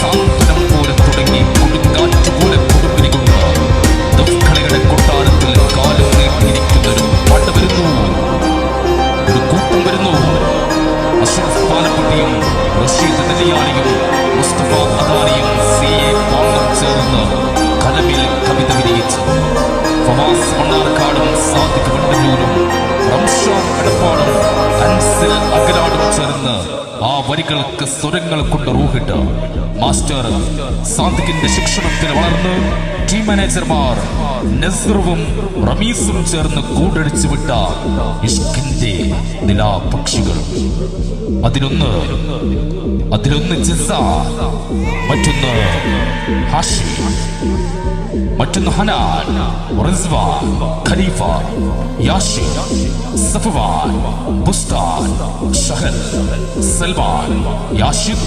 സാന്ത്വനം പോലെ തുടങ്ങി കൊടുങ്കാറ്റ് പോലെ കൊടുമ്പിരിക്കുന്ന ദുഃഖളികളുടെ കൊട്ടാരത്തിൽ കാലം നീട്ടിയിരിക്കുന്നൊരു പട വരുന്നു, ഒരു കൂട്ടം വരുന്നു. അഷ്റഫ് പാലപ്പട്ടിയും റഷീദ് നെല്ലിയാണിയും മുസ്തഫ അദാനിയും CA പാങ്ങും ചേർന്ന് കലമിൽ കവിത വിരിയിച്ചു. ഫവാസ് മണ്ണാർക്കാടും സാദിഖ് വണ്ടന്നൂരും റംഷാൻ എടപ്പാടും അൻസിൽ അകലാടും ചേർന്ന് ആ വരികൾക്ക് സ്വരങ്ങൾ കൊണ്ട് റൂഹിട്ട് മാസ്റ്റർ സാദിഖിന്റെ ശിക്ഷണത്തിൽ വളർന്ന് ടീം മാനേജർമാർ നസ്റുവും റമീസും ചേർന്ന് കൂടടിച്ചു വിട്ട ഇഷ്കിന്റെ നിലാപക്ഷികൾ. അതിലൊന്ന് ജിസ, മറ്റൊന്ന് ഹാഷിം, മറ്റൊന്ന് ഹനാൻ, റിസ്വാൻ, ഖലീഫ, യാഷിൻ, സഫ്വാൻ, ബുസ്താൻ, ഷഹൽ, സൽമാൻ, യാഷിദ്.